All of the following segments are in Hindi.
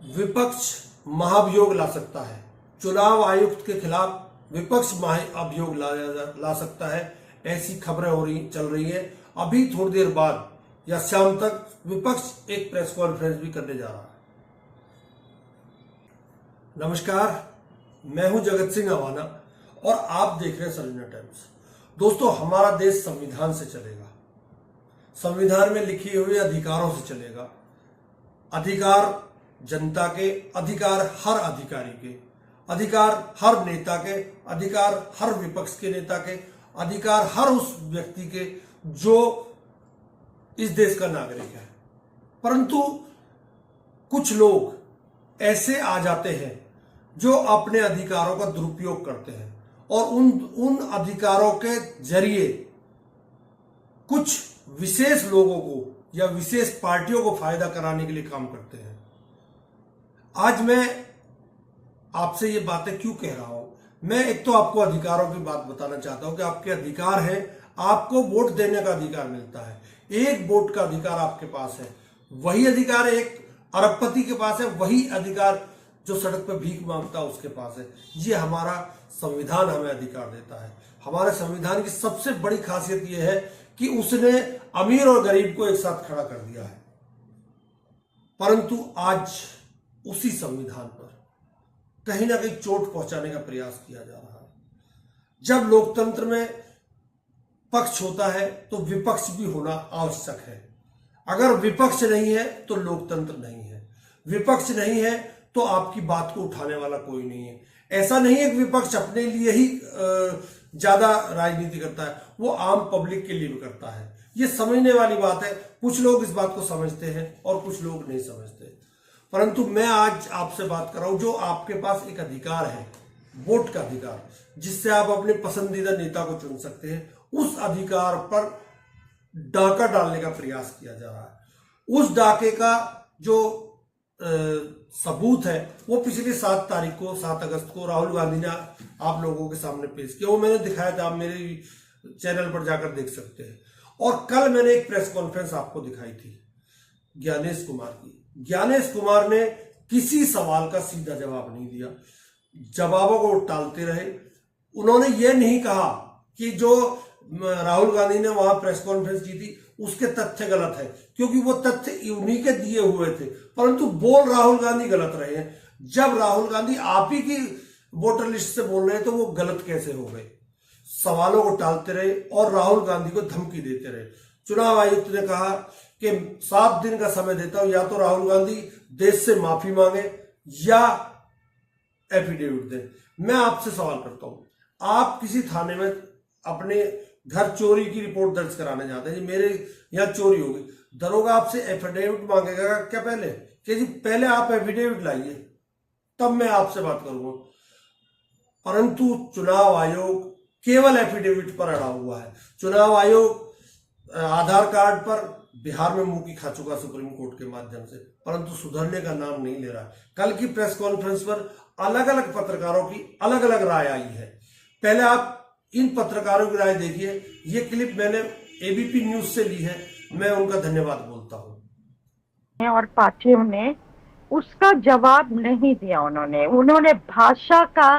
विपक्ष महाभियोग ला सकता है। चुनाव आयुक्त के खिलाफ विपक्ष महाअभियोग ला सकता है। ऐसी खबरें चल रही है। अभी थोड़ी देर बाद या शाम तक विपक्ष एक प्रेस कॉन्फ्रेंस भी करने जा रहा है। नमस्कार, मैं हूं जगत सिंह अवाना और आप देख रहे हैं सरिना टाइम्स। दोस्तों, हमारा देश संविधान से चलेगा। संविधान में लिखी हुई अधिकारों से चलेगा। अधिकार जनता के, अधिकार हर अधिकारी के, अधिकार हर नेता के, अधिकार हर विपक्ष के नेता के, अधिकार हर उस व्यक्ति के जो इस देश का नागरिक है। परंतु कुछ लोग ऐसे आ जाते हैं जो अपने अधिकारों का दुरुपयोग करते हैं और उन अधिकारों के जरिए कुछ विशेष लोगों को या विशेष पार्टियों को फायदा कराने के लिए काम करते हैं। आज मैं आपसे ये बातें क्यों कह रहा हूं? मैं एक तो आपको अधिकारों की बात बताना चाहता हूं कि आपके अधिकार हैं। आपको वोट देने का अधिकार मिलता है। एक वोट का अधिकार आपके पास है। वही अधिकार एक अरबपति के पास है, वही अधिकार जो सड़क पर भीख मांगता है उसके पास है। ये हमारा संविधान हमें अधिकार देता है। हमारे संविधान की सबसे बड़ी खासियत यह है कि उसने अमीर और गरीब को एक साथ खड़ा कर दिया है। परंतु आज उसी संविधान पर कहीं ना कहीं चोट पहुंचाने का प्रयास किया जा रहा है। जब लोकतंत्र में पक्ष होता है तो विपक्ष भी होना आवश्यक है। अगर विपक्ष नहीं है तो लोकतंत्र नहीं है। विपक्ष नहीं है तो आपकी बात को उठाने वाला कोई नहीं है। ऐसा नहीं है कि विपक्ष अपने लिए ही ज्यादा राजनीति करता है, वो आम पब्लिक के लिए भी करता है। ये समझने वाली बात है। कुछ लोग इस बात को समझते हैं और कुछ लोग नहीं समझते। परंतु मैं आज आपसे बात कर रहा हूं जो आपके पास एक अधिकार है, वोट का अधिकार, जिससे आप अपने पसंदीदा नेता को चुन सकते हैं। उस अधिकार पर डाका डालने का प्रयास किया जा रहा है। उस डाके का जो सबूत है वो पिछली 7 अगस्त को राहुल गांधी ने आप लोगों के सामने पेश किया। वो मैंने दिखाया था, आप मेरे चैनल पर जाकर देख सकते हैं। और कल मैंने एक प्रेस कॉन्फ्रेंस आपको दिखाई थी ज्ञानेश कुमार की। ज्ञानेश कुमार ने किसी सवाल का सीधा जवाब नहीं दिया, जवाबों को टालते रहे। उन्होंने ये नहीं कहा कि जो राहुल गांधी ने वहां प्रेस कॉन्फ्रेंस की थी उसके तथ्य गलत है, क्योंकि वो तथ्य उन्हीं के दिए हुए थे। परंतु बोल राहुल गांधी गलत रहे हैं। जब राहुल गांधी आप ही की वोटर लिस्ट से बोल रहे हैं तो वो गलत कैसे हो गए? सवालों को टालते रहे और राहुल गांधी को धमकी देते रहे। चुनाव आयुक्त ने कहा कि 7 दिन का समय देता हूं, या तो राहुल गांधी देश से माफी मांगे या एफिडेविट दें। मैं आपसे सवाल करता हूं, आप किसी थाने में अपने घर चोरी की रिपोर्ट दर्ज कराने जाते हैं, जी मेरे यहाँ चोरी होगी, दरोगा आपसे एफिडेविट मांगेगा क्या पहले कि जी पहले आप एफिडेविट लाइए तब मैं आपसे बात करूंगा? परंतु चुनाव आयोग केवल एफिडेविट पर अड़ा हुआ है। चुनाव आयोग आधार कार्ड पर बिहार में मुंह की खा चुका सुप्रीम कोर्ट के माध्यम से, परंतु सुधरने का नाम नहीं ले रहा। कल की प्रेस कॉन्फ्रेंस पर अलग अलग पत्रकारों की अलग अलग राय आई है। पहले आप इन पत्रकारों की राय देखिए। ये क्लिप मैंने एबीपी न्यूज से ली है। मैं उनका धन्यवाद बोलता हूं। और पार्टियों ने उसका जवाब नहीं दिया। उन्होंने भाषा का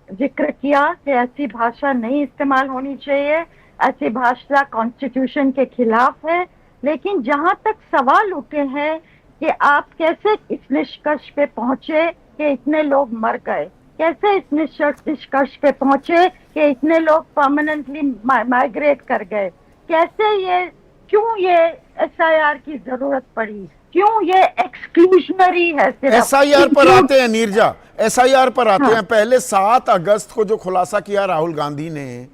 जिक्र किया कि ऐसी भाषा नहीं इस्तेमाल होनी चाहिए, ऐसी भाषा कॉन्स्टिट्यूशन के खिलाफ है। लेकिन जहां तक सवाल उठे हैं कि आप कैसे इस निष्कर्ष पे पहुंचे कि इतने लोग मर गए, कैसे इस निष्कर्ष पे पहुंचे कि इतने लोग परमानेंटली माइग्रेट कर गए, कैसे क्यों ये एसआईआर की जरूरत पड़ी, क्यों ये एक्सक्लूजनरी है? सिर्फ एसआईआर पर आते हैं नीरजा, एसआईआर पर आते हैं। पहले 7 अगस्त को जो खुलासा किया राहुल गांधी ने,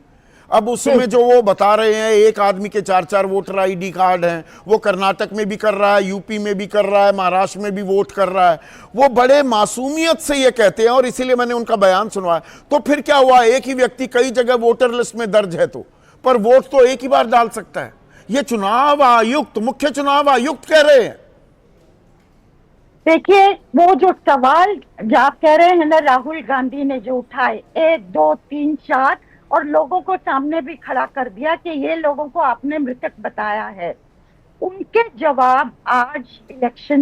अब उसमें जो वो बता रहे हैं एक आदमी के 4-4 वोटर आईडी कार्ड हैं, वो कर्नाटक में भी कर रहा है, यूपी में भी कर रहा है, महाराष्ट्र में भी वोट कर रहा है। वो बड़े मासूमियत से ये कहते हैं और इसीलिए मैंने उनका बयान सुनवाया। तो फिर क्या हुआ? एक ही व्यक्ति कई जगह वोटर लिस्ट में दर्ज है तो, पर वोट तो एक ही बार डाल सकता है। ये चुनाव आयुक्त, मुख्य चुनाव आयुक्त कह रहे हैं। देखिए, वो जो सवाल आप कह रहे हैं ना, राहुल गांधी ने जो उठाए 1, 2, 3, 4 और लोगों को सामने भी खड़ा कर दिया कि ये लोगों को आपने मृतक बताया है, उनके जवाब आज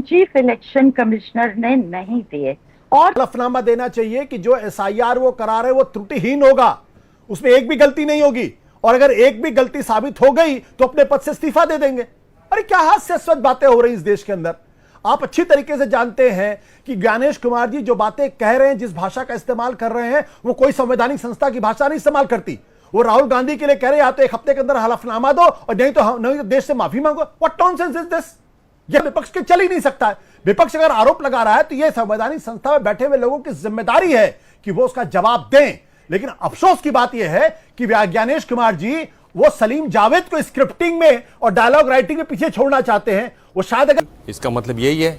चीफ इलेक्शन कमिश्नर ने नहीं दिए। और हलफनामा देना चाहिए कि जो एसआईआर वो करा रहे वो त्रुटिहीन होगा, उसमें एक भी गलती नहीं होगी, और अगर एक भी गलती साबित हो गई तो अपने पद से इस्तीफा दे देंगे। अरे क्या हास्यास्पद बातें हो रही इस देश के अंदर। आप अच्छी तरीके से जानते हैं कि ज्ञानेश कुमार जी जो बातें कह रहे हैं, जिस भाषा का इस्तेमाल कर रहे हैं, वो कोई संवैधानिक संस्था की भाषा नहीं इस्तेमाल करती। वो राहुल गांधी के लिए कह रहे हैं या तो 1 हफ्ते के अंदर हलफनामा दो और नहीं तो देश से माफी मांगो। What nonsense is this? ये विपक्ष के चल ही नहीं सकता है। विपक्ष अगर आरोप लगा रहा है तो ये संवैधानिक संस्था में बैठे हुए लोगों की जिम्मेदारी है कि वो उसका जवाब दें। लेकिन अफसोस की बात यह है कि ज्ञानेश कुमार जी वो सलीम जावेद को स्क्रिप्टिंग में और डायलॉग राइटिंग में पीछे छोड़ना चाहते हैं। वो शायद अगर इसका मतलब यही है,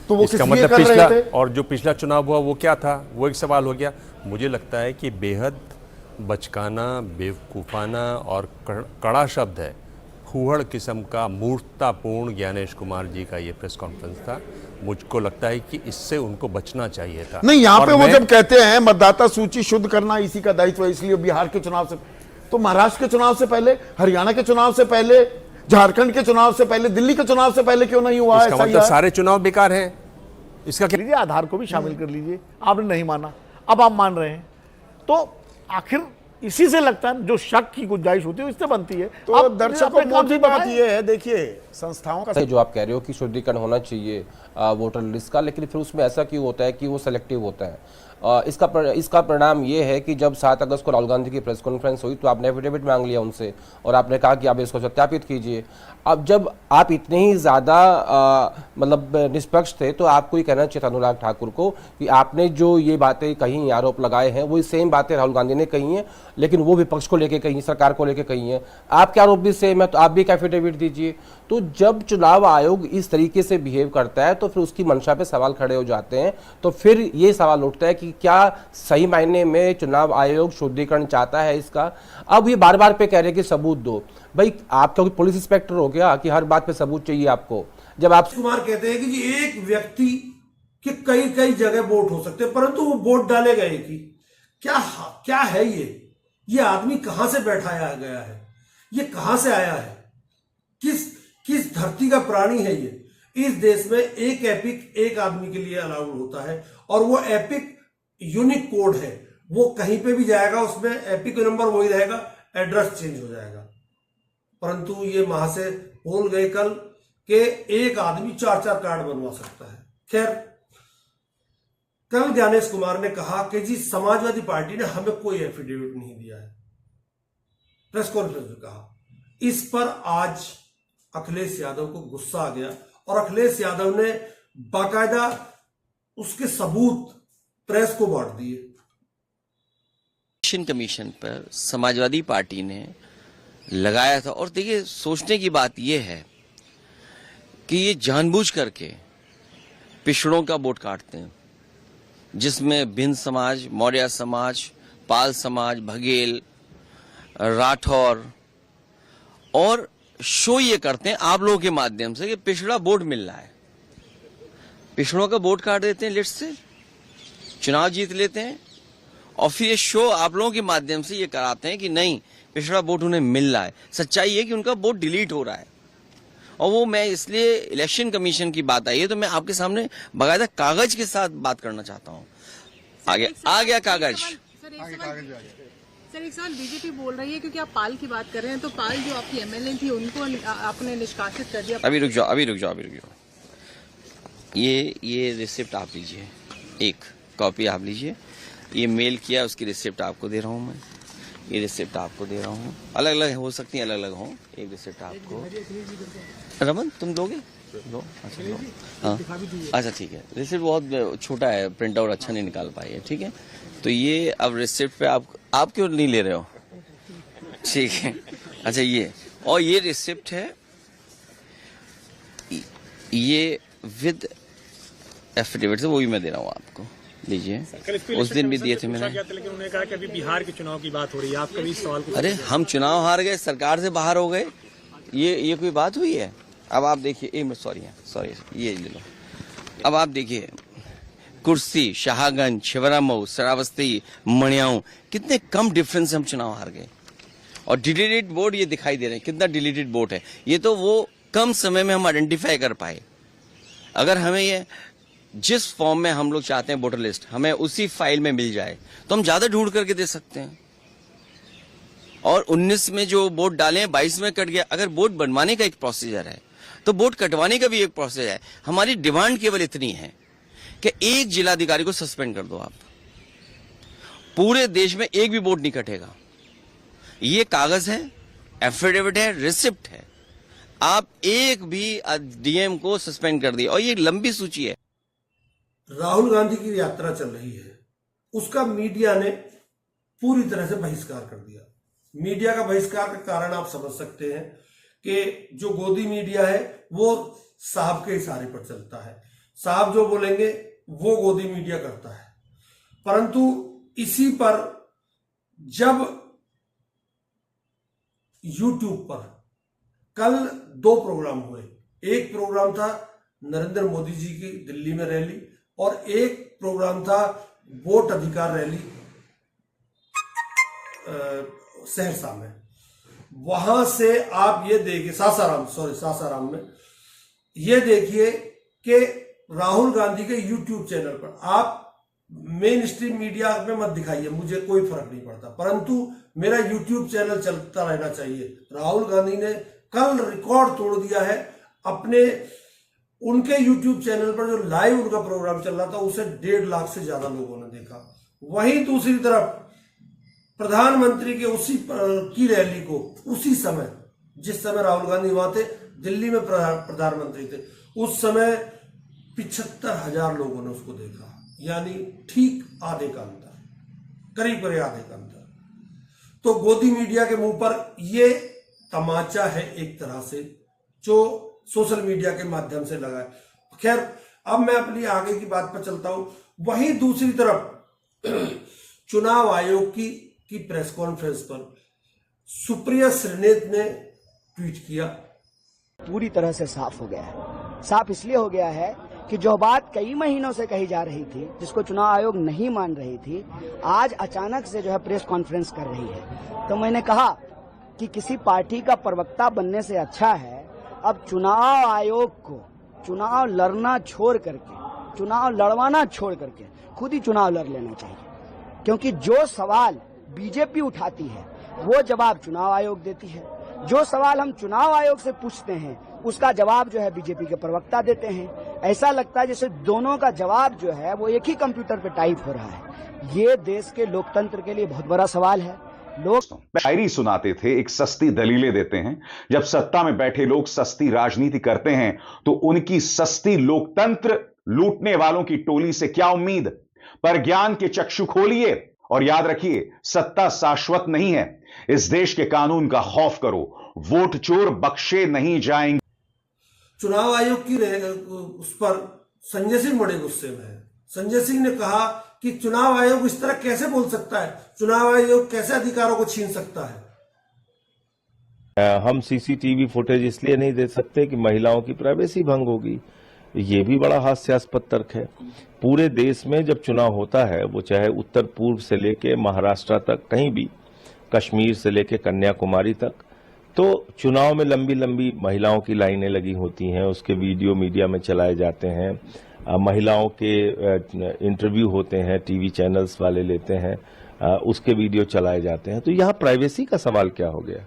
तो वो इसका किस लिए मतलब कर पिछला रहे थे? और जो पिछला चुनाव हुआ वो क्या था, वो एक सवाल हो गया। मुझे लगता है कि बेहद बचकाना, बेवकूफ़ाना और कड़ा शब्द है, फूहड़ किस्म का मूर्खतापूर्ण ज्ञानेश कुमार जी का ये प्रेस कॉन्फ्रेंस था। मुझको लगता है कि इससे उनको बचना चाहिए था। नहीं, यहाँ और पे वो मैं- जब कहते हैं मतदाता सूची शुद्ध करना इसी का दायित्व है, इसलिए बिहार के चुनाव से तो महाराष्ट्र के चुनाव से पहले, हरियाणा के चुनाव से पहले, झारखंड के चुनाव से पहले, दिल्ली के चुनाव से पहले क्यों नहीं हुआ? इसका मतलब सारे चुनाव बेकार हैं। इसका क्या लीजिए, आधार को भी शामिल कर लीजिए। आपने नहीं माना, अब आप मान रहे हैं, तो आखिर इसी से लगता है जो शक की गुंजाइश होती है इससे बनती है। तो आप दर्शकों अपने काम मोटी से बात बताएं। ये है, देखिए संस्थाओं का जो आप कह रहे हो कि शुद्धिकरण होना चाहिए वोटर लिस्ट का, लेकिन फिर उसमें ऐसा क्यों होता है कि वो सेलेक्टिव होता है? इसका परिणाम ये है कि जब 7 अगस्त को राहुल गांधी की प्रेस कॉन्फ्रेंस हुई तो आपने एफिडेविट मांग लिया उनसे और आपने कहा कि आप इसको सत्यापित कीजिए। अब जब आप इतने ही ज़्यादा मतलब निष्पक्ष थे तो आपको ये कहना चाहिए था अनुराग ठाकुर को कि आपने जो ये बातें कही, आरोप लगाए हैं, वो सेम बातें राहुल गांधी ने कही हैं, लेकिन वो विपक्ष को लेके कही, सरकार को लेके कही हैं। आपके आरोप भी सेम है तो आप भी एक एफिडेविट दीजिए। तो जब चुनाव आयोग इस तरीके से बिहेव करता है तो फिर उसकी मंशा पे सवाल खड़े हो जाते हैं। तो फिर ये सवाल उठता है कि क्या सही मायने में चुनाव आयोग शुद्धिकरण चाहता है इसका? अब ये बार बार पे कह रहे हैं कि सबूत दो। भाई आप क्योंकि पुलिस इंस्पेक्टर हो गया कि हर बात पे सबूत चाहिए आपको? जब आप कुमार कहते हैं कि जी एक व्यक्ति के कई कई जगह वोट हो सकते हैं, परंतु वो वोट डाले गए कि क्या है ये आदमी कहां से बैठाया गया है, ये कहां से आया है, किस धरती का प्राणी है ये? इस देश में एक एपिक एक आदमी के लिए अलाउड होता है और वो एपिक यूनिक कोड है, वो कहीं पे भी जाएगा उसमें एपिक नंबर वही रहेगा, एड्रेस चेंज हो जाएगा। परंतु ये वहां से बोल गए कल कि एक आदमी 4-4 कार्ड बनवा सकता है। खैर, कल ज्ञानेश कुमार ने कहा कि जी समाजवादी पार्टी ने हमें कोई एफिडेविट नहीं दिया है, प्रेस कॉन्फ्रेंस में कहा। इस पर आज अखिलेश यादव को गुस्सा आ गया और अखिलेश यादव ने बाकायदा उसके सबूत प्रेस को बांट दिए। इलेक्शन कमीशन पर समाजवादी पार्टी ने लगाया था। और देखिए, सोचने की बात यह है कि ये जानबूझ करके पिछड़ों का वोट काटते हैं, जिसमें भिन्न समाज, मौर्य समाज, पाल समाज, बघेल, राठौर, और शो ये करते हैं आप लोगों के माध्यम से कि पिछड़ा वोट मिल रहा है, पिछड़ों का वोट काट देते हैं लिस्ट से, चुनाव जीत लेते हैं, और फिर ये शो आप लोगों के माध्यम से ये कराते हैं कि नहीं पिछड़ा वोट उन्हें मिल रहा है। सच्चाई है कि उनका वोट डिलीट हो रहा है। और वो मैं इसलिए इलेक्शन कमीशन की बात आई है तो मैं आपके सामने बाकायदा कागज के साथ बात करना चाहता हूँ। आ गया कागज। सर एक सवाल बीजेपी बोल रही है, क्योंकि आप पाल की बात कर रहे हैं, तो पाल जो आपकी एमएलए थी उनको आपने निष्कासित कर दिया। अभी रुक जाओ। ये रिसिप्ट आप लीजिए, एक कॉपी आप लीजिए। ये मेल किया, उसकी रिसिप्ट आपको दे रहा हूँ मैं। ये रिसिप्ट आपको दे रहा हूँ, अलग अलग हो सकती है, अलग अलग हो। एक रिसिप्ट आपको, रमन तुम दोगे? दो। अच्छा दो। हाँ अच्छा ठीक है। रिसिप्ट बहुत छोटा है, प्रिंट आउट अच्छा नहीं निकाल पाई है, ठीक है। तो ये अब रिसिप्ट पे आप क्यों नहीं ले रहे हो? ठीक है, अच्छा ये, और ये रिसिप्ट है, ये विद एफिडेविट से, वो भी मैं दे रहा हूँ आपको, लीजिए। उस दिन भी दिए थे मैंने। लेकिन उन्होंने कहा कि अभी बिहार के चुनाव की बात हो रही है, आप कभी इस सवाल को? अरे हम चुनाव हार गए, सरकार से बाहर हो गए, ये कोई बात हुई है? अब आप देखिए, सॉरी ये ले लो। अब आप देखिए, कुर्सी, शाहगंज, छिबरामऊ, श्रावस्ती, मणियाऊ, कितने कम डिफरेंस से हम चुनाव हार गए। और डिलीटेड वोट ये दिखाई दे रहे हैं, कितना डिलीटेड वोट है। ये तो वो कम समय में हम आइडेंटिफाई कर पाए। अगर हमें ये जिस फॉर्म में हम लोग चाहते हैं वोटर लिस्ट हमें उसी फाइल में मिल जाए तो हम ज्यादा ढूंढ करके दे सकते हैं। और 19 में जो वोट डाले 22 में कट गया। अगर वोट बनवाने का एक प्रोसीजर है तो वोट कटवाने का भी एक प्रोसीजर है। हमारी डिमांड केवल इतनी है कि एक जिलाधिकारी को सस्पेंड कर दो आप, पूरे देश में एक भी वोट नहीं कटेगा। ये कागज है, एफिडेविट है, रिसिप्ट है, आप एक भी डीएम को सस्पेंड कर दिए और ये लंबी सूची है। राहुल गांधी की यात्रा चल रही है, उसका मीडिया ने पूरी तरह से बहिष्कार कर दिया। मीडिया का बहिष्कार का कारण आप समझ सकते हैं कि जो गोदी मीडिया है वो साहब के इशारे पर चलता है, साहब जो बोलेंगे वो गोदी मीडिया करता है। परंतु इसी पर जब यूट्यूब पर कल 2 प्रोग्राम हुए, एक प्रोग्राम था नरेंद्र मोदी जी की दिल्ली में रैली और एक प्रोग्राम था वोट अधिकार रैली सहरसा में। वहां से आप ये देखिए सासाराम में ये देखिए कि राहुल गांधी के यूट्यूब चैनल पर आप मेन स्ट्रीम मीडिया में मत दिखाइए, मुझे कोई फर्क नहीं पड़ता, परंतु मेरा यूट्यूब चैनल चलता रहना चाहिए। राहुल गांधी ने कल रिकॉर्ड तोड़ दिया है अपने उनके यूट्यूब चैनल पर जो लाइव उनका प्रोग्राम चल रहा था उसे 1.5 लाख से ज्यादा लोगों ने देखा। वहीं दूसरी तरफ प्रधानमंत्री के उसी की रैली को उसी समय जिस समय राहुल गांधी वहां थे, दिल्ली में प्रधानमंत्री थे, उस समय 75,000 लोगों ने उसको देखा, यानी ठीक आधे का अंतर, करीब आधे का अंतर। तो गोदी मीडिया के मुंह पर ये तमाचा है एक तरह से जो सोशल मीडिया के माध्यम से लगा है। खैर, अब मैं अपनी आगे की बात पर चलता हूं। वहीं दूसरी तरफ चुनाव आयोग की प्रेस कॉन्फ्रेंस पर सुप्रिया श्रीनेत ने ट्वीट किया, पूरी तरह से साफ हो गया है। साफ इसलिए हो गया है कि जो बात कई महीनों से कही जा रही थी, जिसको चुनाव आयोग नहीं मान रही थी, आज अचानक से जो है प्रेस कॉन्फ्रेंस कर रही है। तो मैंने कहा कि किसी पार्टी का प्रवक्ता बनने से अच्छा है अब चुनाव आयोग को चुनाव लड़ना छोड़ करके, चुनाव लड़वाना छोड़ करके खुद ही चुनाव लड़ लेना चाहिए, क्योंकि जो सवाल बीजेपी उठाती है वो जवाब चुनाव आयोग देती है। जो सवाल हम चुनाव आयोग से पूछते हैं उसका जवाब जो है बीजेपी के प्रवक्ता देते हैं। ऐसा लगता है जैसे दोनों का जवाब जो है वो एक ही कंप्यूटर पे टाइप हो रहा है। ये देश के लोकतंत्र के लिए बहुत बड़ा सवाल है। लोग शायरी सुनाते थे, एक सस्ती दलीलें देते हैं। जब सत्ता में बैठे लोग सस्ती राजनीति करते हैं तो उनकी सस्ती लोकतंत्र लूटने वालों की टोली से क्या उम्मीद। पर ज्ञान के चक्षु खोलिए और याद रखिए, सत्ता शाश्वत नहीं है। इस देश के कानून का खौफ करो, वोट चोर बख्शे नहीं जाएंगे। चुनाव आयोग की उस पर संजय सिंह बड़े गुस्से में है। संजय सिंह ने कहा कि चुनाव आयोग इस तरह कैसे बोल सकता है, चुनाव आयोग कैसे अधिकारों को छीन सकता है। हम सीसीटीवी फुटेज इसलिए नहीं दे सकते कि महिलाओं की प्राइवेसी भंग होगी। ये भी बड़ा हास्यास्पद तर्क है। पूरे देश में जब चुनाव होता है, वो चाहे उत्तर पूर्व से लेके महाराष्ट्र तक, कहीं भी, कश्मीर से लेके कन्याकुमारी तक, तो चुनाव में लंबी लंबी महिलाओं की लाइनें लगी होती हैं, उसके वीडियो मीडिया में चलाए जाते हैं, महिलाओं के इंटरव्यू होते हैं, टीवी चैनल्स वाले लेते हैं, उसके वीडियो चलाए जाते हैं। तो यहाँ प्राइवेसी का सवाल क्या हो गया।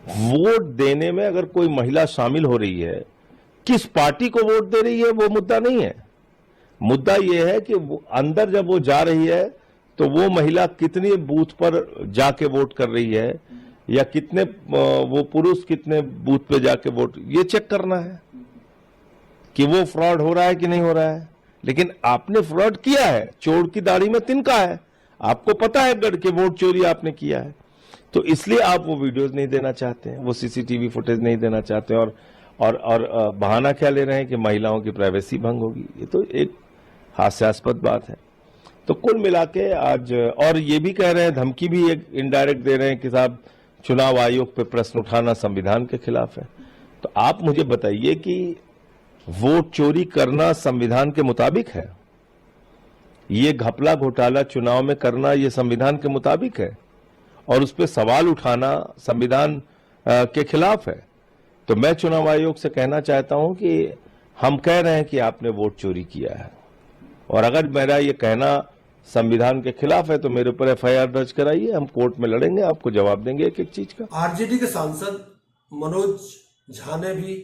वोट देने में अगर कोई महिला शामिल हो रही है, किस पार्टी को वोट दे रही है वो मुद्दा नहीं है। मुद्दा ये है कि अंदर जब वो जा रही है तो वो महिला कितने बूथ पर जाके वोट कर रही है, या कितने वो पुरुष कितने बूथ पे जाके वोट, ये चेक करना है कि वो फ्रॉड हो रहा है कि नहीं हो रहा है। लेकिन आपने फ्रॉड किया है, चोर की दाढ़ी में तिनका है, आपको पता है गढ़ के वोट चोरी आपने किया है, तो इसलिए आप वो वीडियोज नहीं देना चाहते हैं, वो सीसीटीवी फुटेज नहीं देना चाहते हैं, और बहाना क्या ले रहे हैं कि महिलाओं की प्राइवेसी भंग होगी। ये तो एक हास्यास्पद बात है। तो कुल मिला के आज, और ये भी कह रहे हैं, धमकी भी एक इनडायरेक्ट दे रहे हैं कि साहब चुनाव आयोग पे प्रश्न उठाना संविधान के खिलाफ है। तो आप मुझे बताइए कि वोट चोरी करना संविधान के मुताबिक है? ये घपला घोटाला चुनाव में करना ये संविधान के मुताबिक है? और उस पर सवाल उठाना संविधान के खिलाफ है? तो मैं चुनाव आयोग से कहना चाहता हूं कि हम कह रहे हैं कि आपने वोट चोरी किया है, और अगर मेरा ये कहना संविधान के खिलाफ है तो मेरे ऊपर एफआईआर दर्ज कराइए, हम कोर्ट में लड़ेंगे, आपको जवाब देंगे एक एक चीज का। आरजेडी के सांसद मनोज झा ने भी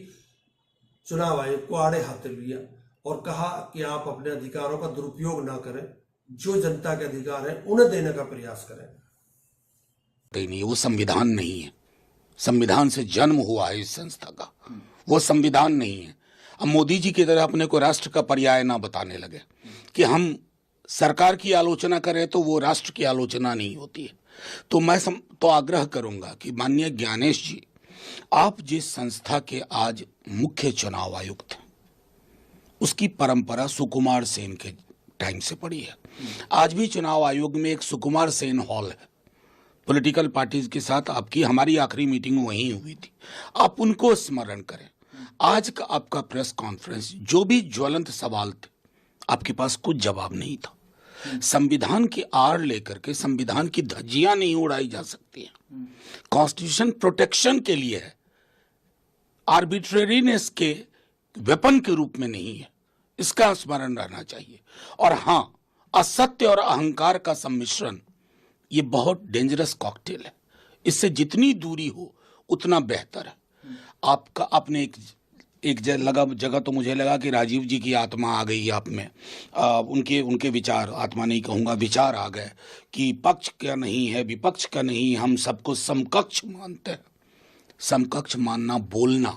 चुनाव आयोग को आड़े हाथे लिया और कहा कि आप अपने अधिकारों का दुरुपयोग ना करें, जो जनता के अधिकार है उन्हें देने का प्रयास करें। नहीं, वो संविधान नहीं है। संविधान से जन्म हुआ है इस संस्था का, वो संविधान नहीं है। अब मोदी जी की तरह अपने को राष्ट्र का पर्याय ना बताने लगे कि हम सरकार की आलोचना करें तो वो राष्ट्र की आलोचना नहीं होती है। तो मैं तो आग्रह करूंगा कि माननीय ज्ञानेश जी, आप जिस संस्था के आज मुख्य चुनाव आयुक्त हैं, उसकी परंपरा सुकुमार सेन के टाइम से पड़ी है। आज भी चुनाव आयोग में एक सुकुमार सेन हॉल है। पॉलिटिकल पार्टीज के साथ आपकी हमारी आखिरी मीटिंग वहीं हुई थी, आप उनको स्मरण करें। आज का आपका प्रेस कॉन्फ्रेंस, जो भी ज्वलंत सवाल थे, आपके पास कुछ जवाब नहीं था। संविधान की आड़ लेकर के संविधान की धज्जियां नहीं उड़ाई जा सकती हैं। कॉन्स्टिट्यूशन प्रोटेक्शन के लिए है, आर्बिट्रेरीनेस के वेपन के रूप में नहीं है, इसका स्मरण रहना चाहिए। और हां, असत्य और अहंकार का सम्मिश्रण ये बहुत डेंजरस कॉकटेल है, इससे जितनी दूरी हो उतना बेहतर है। आपका अपने एक जगह तो मुझे लगा कि राजीव जी की आत्मा आ गई आप में, उनके विचार, आत्मा नहीं कहूँगा, विचार आ गए कि पक्ष का नहीं है, विपक्ष का नहीं, हम सबको समकक्ष मानते हैं। समकक्ष मानना बोलना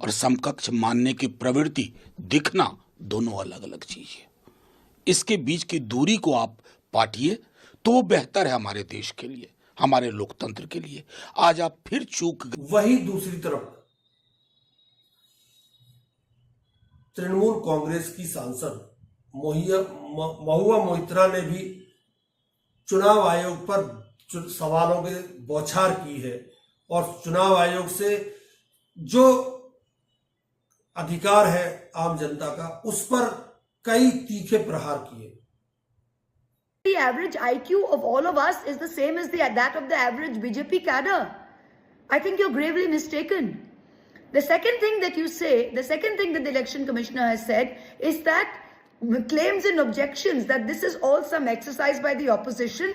और समकक्ष मानने की प्रवृत्ति दिखना दोनों अलग अलग चीज है। इसके बीच की दूरी को आप पाटिए तो वो बेहतर है हमारे देश के लिए, हमारे लोकतंत्र के लिए। आज आप फिर चूक गए। वहीं दूसरी तरफ तृणमूल कांग्रेस की सांसद महुआ मोइत्रा ने भी चुनाव आयोग पर सवालों के बौछार की है और चुनाव आयोग से जो अधिकार है आम जनता का, उस पर कई तीखे प्रहार किए। The average IQ of all of us is the same as that of the average BJP cadre. I think you're gravely mistaken. The second thing that you say, the second thing that the election commissioner has said is that claims and objections that this is all some exercise by the opposition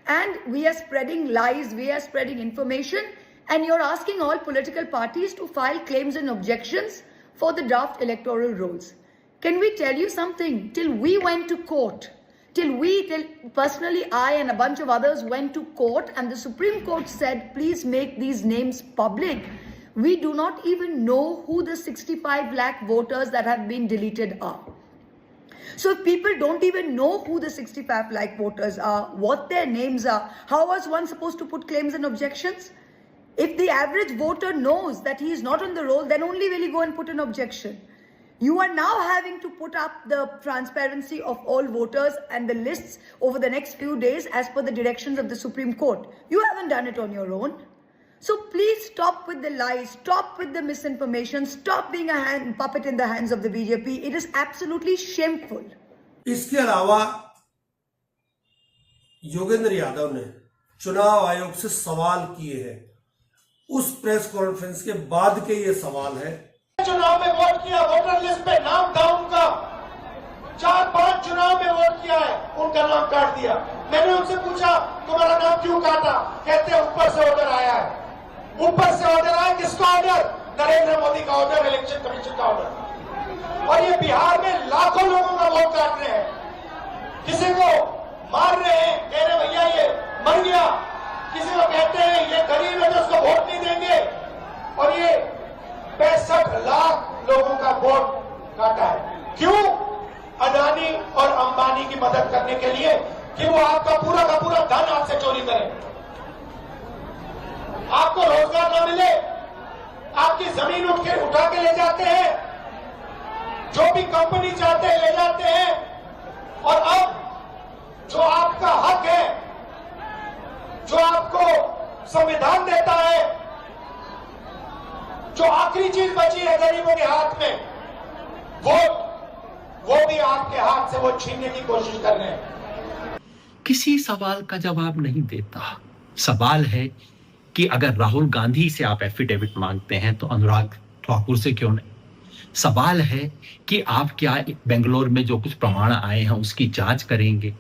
and we are spreading lies, we are spreading information, and you're asking all political parties to file claims and objections for the draft electoral rolls. Can we tell you something? Till we went to court, till personally I and a bunch of others went to court and the Supreme Court said, please make these names public, we do not even know who the 65 lakh voters that have been deleted are. So if people don't even know who the 65 lakh voters are, what their names are, how was one supposed to put claims and objections? If the average voter knows that he is not on the roll, then only will he go and put an objection. You are now having to put up the transparency of all voters and the lists over the next few days as per the directions of the Supreme Court. You haven't done it on your own. So please stop with the lies, stop with the misinformation, stop being a puppet in the hands of the BJP. It is absolutely shameful. इसके अलावा योगेंद्र यादव ने चुनाव आयोग से सवाल किए हैं। उस प्रेस कॉन्फ्रेंस के बाद के ये सवाल है। चुनाव में वोट किया, वोटर लिस्ट पे नाम था उनका, 4-5 चुनाव में वोट किया है, उनका नाम काट दिया। मैंने उनसे पूछा तुम्हारा नाम क्यों काटा? कहते ऊपर से ऑर्डर आया है। ऊपर से ऑर्डर आया, किसका ऑर्डर? नरेंद्र मोदी का ऑर्डर, इलेक्शन कमीशन का ऑर्डर। और ये बिहार में लाखों लोगों का वोट काट रहे हैं। किसी को मार रहे हैं, कह रहे भैया ये मर गया, किसी को कहते हैं ये गरीब है तो उसको वोट नहीं देंगे, और ये 65 लाख लोगों का वोट काटा है। क्यों? अडानी और अंबानी की मदद करने के लिए कि वो आपका पूरा धन आपसे चोरी करें, आपको रोजगार ना मिले, आपकी जमीन उठा के ले जाते हैं, जो भी कंपनी चाहते हैं ले जाते हैं। और अब जो आपका हक है, जो आपको संविधान देता है, जो आखिरी चीज बची है गरीबों के हाथ में, वो भी आपके हाथ से वो छीनने की कोशिश कर रहे हैं। किसी सवाल का जवाब नहीं देता। सवाल है कि अगर राहुल गांधी से आप एफिडेविट मांगते हैं तो अनुराग ठाकुर से क्यों नहीं? सवाल है कि आप क्या बेंगलोर में जो कुछ प्रमाण आए हैं उसकी जांच करेंगे?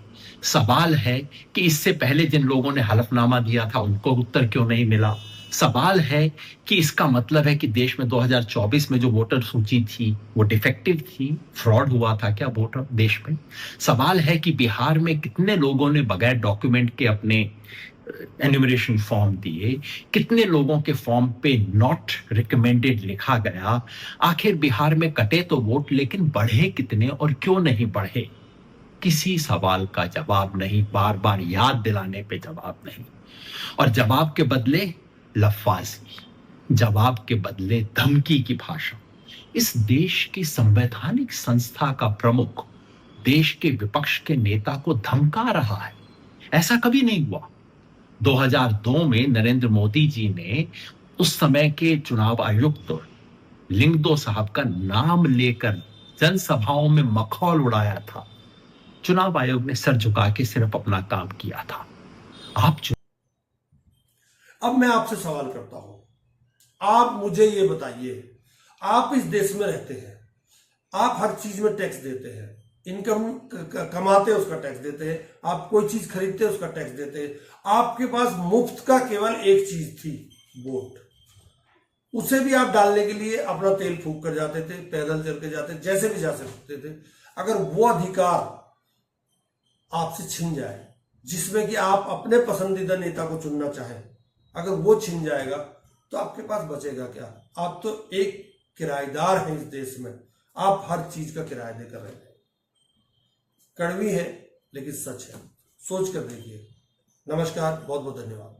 सवाल है कि इससे पहले जिन लोगों ने हलफनामा दिया था उनको उत्तर क्यों नहीं मिला? सवाल है कि इसका मतलब है कि देश में 2024 में जो वोटर सूची थी वो डिफेक्टिव थी, फ्रॉड हुआ था क्या वोटर देश में? सवाल है कि बिहार में कितने लोगों ने बगैर डॉक्यूमेंट के अपने एन्यूमरेशन फॉर्म दिए, कितने लोगों के फॉर्म पे नॉट रिकमेंडेड लिखा गया? आखिर बिहार में कटे तो वोट, लेकिन बढ़े कितने और क्यों नहीं बढ़े? किसी सवाल का जवाब नहीं, बार बार याद दिलाने पे जवाब नहीं, और जवाब के बदले लफाजी, जवाब के बदले धमकी की भाषा। इस देश की संवैधानिक संस्था का प्रमुख देश के विपक्ष के नेता को धमका रहा है। ऐसा कभी नहीं हुआ। 2002 में नरेंद्र मोदी जी ने उस समय के चुनाव आयुक्त लिंगदो साहब का नाम लेकर जनसभाओं में मखौल उड़ाया था। चुनाव आयोग ने सर झुका के सिर्फ अपना काम किया था। अब मैं आपसे सवाल करता हूं, आप मुझे ये बताइए, आप इस देश में रहते हैं, आप हर चीज में टैक्स देते हैं, इनकम कमाते हैं उसका टैक्स देते हैं, आप कोई चीज खरीदते हैं उसका टैक्स देते हैं। आपके पास मुफ्त का केवल एक चीज थी, वोट। उसे भी आप डालने के लिए अपना तेल फूंक कर जाते थे, पैदल चल के जाते, जैसे भी जा सकते थे। अगर वो अधिकार आपसे छिन जाए जिसमें कि आप अपने पसंदीदा नेता को चुनना चाहें, अगर वो छिन जाएगा तो आपके पास बचेगा क्या? आप तो एक किराएदार हैं इस देश में, आप हर चीज का किराया देकर रहते हैं। कड़वी है लेकिन सच है, सोच कर देखिए। नमस्कार, बहुत बहुत धन्यवाद।